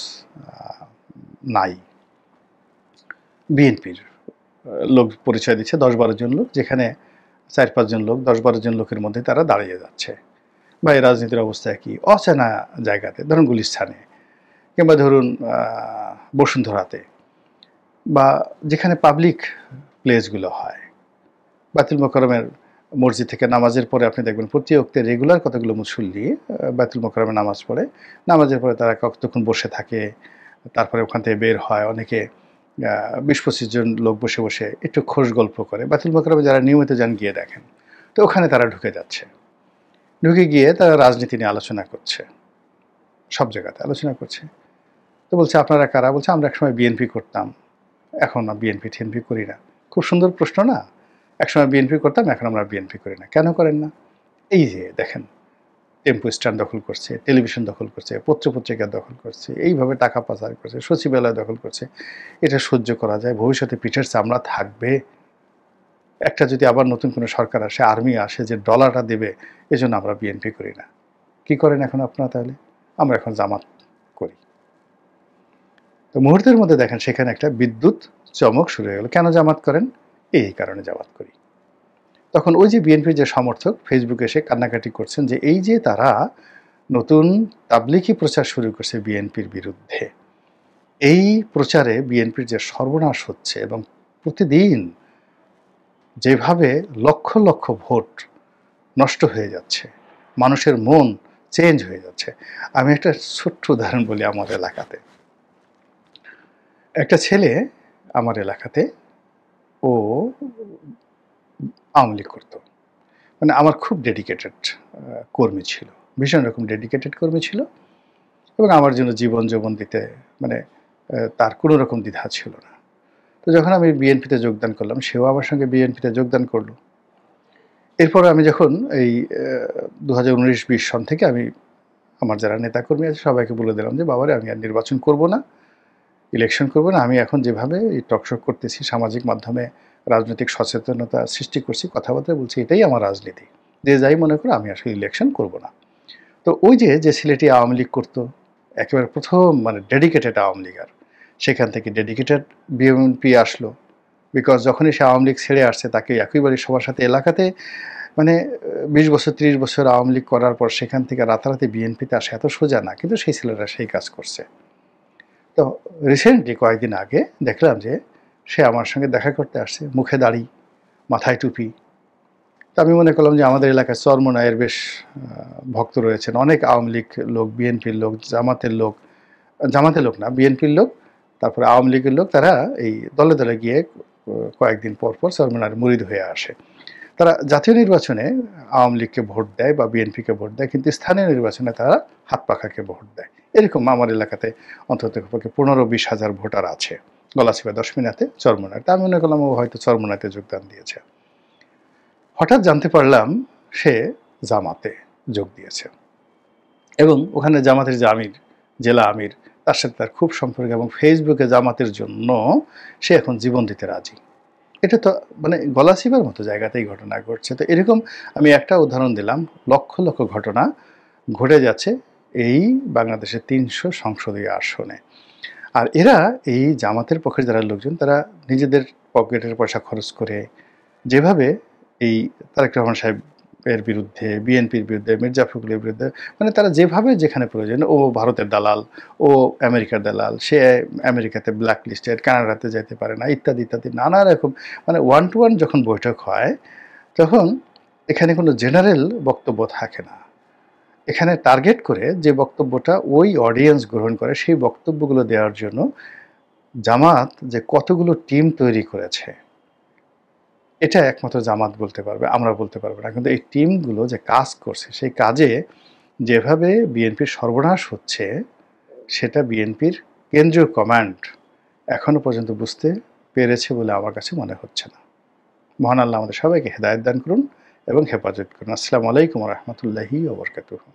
নাই, বিএনপির লোক পরিচয় দিচ্ছে 10-12 জন লোক, যেখানে 4-5 জন লোক 10-12 জন লোকের মধ্যে তারা দাঁড়িয়ে যাচ্ছে। বা এই রাজনীতির অবস্থা কি, অচেনা জায়গাতে, ধরুন গুলিস্তানে কিংবা ধরুন বসুন্ধরাতে, বা যেখানে পাবলিক প্লেসগুলো হয়, বায়তুল মোকাররমের মসজিদ থেকে নামাজের পরে আপনি দেখবেন প্রতি ওয়াক্তে রেগুলার কতগুলো মুসল্লি বায়তুল মোকাররমে নামাজ পড়ে, নামাজের পরে তারা কতক্ষণ বসে থাকে, তারপরে ওখান থেকে বের হয়, অনেকে 20-25 জন লোক বসে বসে একটু খোশ গল্প করে। বায়তুল মোকাররমে যারা নিয়মিত যান গিয়ে দেখেন, তো ওখানে তারা ঢুকে যাচ্ছে, ঢুকে গিয়ে তারা রাজনীতি নিয়ে আলোচনা করছে, সব জায়গাতে আলোচনা করছে। তো বলছে আপনারা কারা, বলছে আমরা একসময় বিএনপি করতাম, এখন না বিএনপি টিএনপি করি না। খুব সুন্দর প্রশ্ন না, একসময় বিএনপি করতাম, এখন আমরা বিএনপি করি না, কেন করেন না? এই যে দেখেন, টেম্পো স্ট্যান্ড দখল করছে, টেলিভিশন দখল করছে, পত্রপত্রিকা দখল করছে, এইভাবে টাকা পাচার করছে, সচিবালয় দখল করছে। এটা সহ্য করা যায়? ভবিষ্যতে পিঠের চামড়া থাকবে? একটা যদি আবার নতুন কোনো সরকার আসে, আর্মি আসে যে ডলারটা দেবে, এজন্য আমরা বিএনপি করি না। কি করেন এখন আপনারা তাহলে? আমরা এখন জামাত করি। তো মুহূর্তের মধ্যে দেখেন সেখানে একটা বিদ্যুৎ চমক শুরু হয়ে গেল। কেন জামাত করেন? এই কারণে জামাত করি। তখন ওই যে বিএনপির যে সমর্থক ফেসবুকে এসে কান্নাকাটি করছেন যে এই যে তারা নতুন তাবলিগি প্রচার শুরু করছে বিএনপির বিরুদ্ধে, এই প্রচারে বিএনপির যে সর্বনাশ হচ্ছে এবং প্রতিদিন যেভাবে লক্ষ লক্ষ ভোট নষ্ট হয়ে যাচ্ছে, মানুষের মন চেঞ্জ হয়ে যাচ্ছে। আমি একটা ছোট্ট উদাহরণ বলি। আমার এলাকাতে একটা ছেলে, আমার এলাকাতে, ও আওয়ামী লীগ করতো। মানে আমার খুব ডেডিকেটেড কর্মী ছিল, ভীষণ রকম ডেডিকেটেড কর্মী ছিল এবং আমার জন্য জীবন যৌবন দিতে মানে তার কোনো রকম দ্বিধা ছিল না। তো যখন আমি বিএনপিতে যোগদান করলাম, সেও আমার সঙ্গে বিএনপিতে যোগদান করলো। এরপর আমি যখন এই 2019-20 সন থেকে আমি আমার যারা নেতাকর্মী আছে সবাইকে বলে দিলাম যে বাবারে, আমি আর নির্বাচন করব না, ইলেকশন করব না। আমি এখন যেভাবে এই টকশো করতেছি, সামাজিক মাধ্যমে রাজনৈতিক সচেতনতা সৃষ্টি করছি, কথাবার্তা বলছি, এটাই আমার রাজনীতি। যে যাই মনে করে, আমি আসলে ইলেকশন করব না। তো ওই যে ছেলেটি আওয়ামী লীগ করতো, একেবারে প্রথম মানে ডেডিকেটেড আওয়ামী লীগার, সেখান থেকে ডেডিকেটেড বিএনপি আসলো। বিকজ যখনই সে আওয়ামী লীগ ছেড়ে আসছে, তাকে একইবারে সবার সাথে এলাকাতে মানে 20 বছর 30 বছর আওয়ামী লীগ করার পর সেখান থেকে রাতারাতি বিএনপিতে আসা এত সোজা না, কিন্তু সেই ছেলেরা সেই কাজ করছে। তো রিসেন্টলি কয়েকদিন আগে দেখলাম যে সে আমার সঙ্গে দেখা করতে আসছে, মুখে দাড়ি, মাথায় টুপি। তো আমি মনে করলাম যে আমাদের এলাকায় চরমোনাইয়ের বেশ ভক্ত রয়েছেন, অনেক আওয়ামী লীগ লোক, বিএনপির লোক, জামাতের লোক না বিএনপির লোক, তারপরে আওয়ামী লীগের লোক, তারা এই দলে দলে গিয়ে কয়েকদিন পর পর চরমোনার মুরিদ হয়ে আসে। তারা জাতীয় নির্বাচনে আওয়ামী লীগকে ভোট দেয় বা বিএনপিকে ভোট দেয়, কিন্তু স্থানীয় নির্বাচনে তারা হাত পাখাকে ভোট দেয়। এরকম আমার এলাকাতে অন্তত 15-20 হাজার ভোটার আছে, গলাচিপা, দশমিনাতে, চরমোনাইতে। আমি মনে করলাম ও হয়তো চরমোনাইতে যোগদান দিয়েছে। হঠাৎ জানতে পারলাম সে জামাতে যোগ দিয়েছে, এবং ওখানে জামাতের যে আমির, জেলা আমির, তার সাথে তার খুব সম্পর্ক, এবং ফেসবুকে জামাতের জন্য সে এখন জীবন দিতে রাজি। এটা তো মানে গলাচিপার মতো জায়গাতেই ঘটনা ঘটছে। তো এরকম আমি একটা উদাহরণ দিলাম, লক্ষ লক্ষ ঘটনা ঘটে যাচ্ছে এই বাংলাদেশের 300 সংসদীয় আসনে। আর এরা, এই জামাতের পক্ষের যারা লোকজন, তারা নিজেদের পকেটের পয়সা খরচ করে যেভাবে এই তারেক রহমান সাহেবের বিরুদ্ধে, বিএনপির বিরুদ্ধে, মির্জা ফখরুলের বিরুদ্ধে, মানে তারা যেভাবে যেখানে প্রয়োজন, ও ভারতের দালাল, ও আমেরিকার দালাল, সে আমেরিকাতে ব্ল্যাক লিস্টেড, কানাডাতে যেতে পারে না, ইত্যাদি ইত্যাদি নানা রকম, মানে ওয়ান টু ওয়ান যখন বৈঠক হয় তখন এখানে কোনো জেনারেল বক্তব্য থাকে না। এখানে টার্গেট করে যে বক্তব্যটা ওই অডিয়েন্স গ্রহণ করে, সেই বক্তব্যগুলো দেওয়ার জন্য জামাত যে কতগুলো টিম তৈরি করেছে, এটা একমাত্র জামাত বলতে পারবে, আমরা বলতে পারবো না। কিন্তু এই টিমগুলো যে কাজ করছে, সেই কাজে যেভাবে বিএনপির সর্বনাশ হচ্ছে, সেটা বিএনপির কেন্দ্রীয় কমান্ড এখনো পর্যন্ত বুঝতে পেরেছে বলে আমার কাছে মনে হচ্ছে না। মহান আল্লাহ আমাদের সবাইকে হেদায়েত দান করুন এবং হেফাজত করুন। আসসালামু আলাইকুম ওয়া রাহমাতুল্লাহি ওয়া বারাকাতুহু।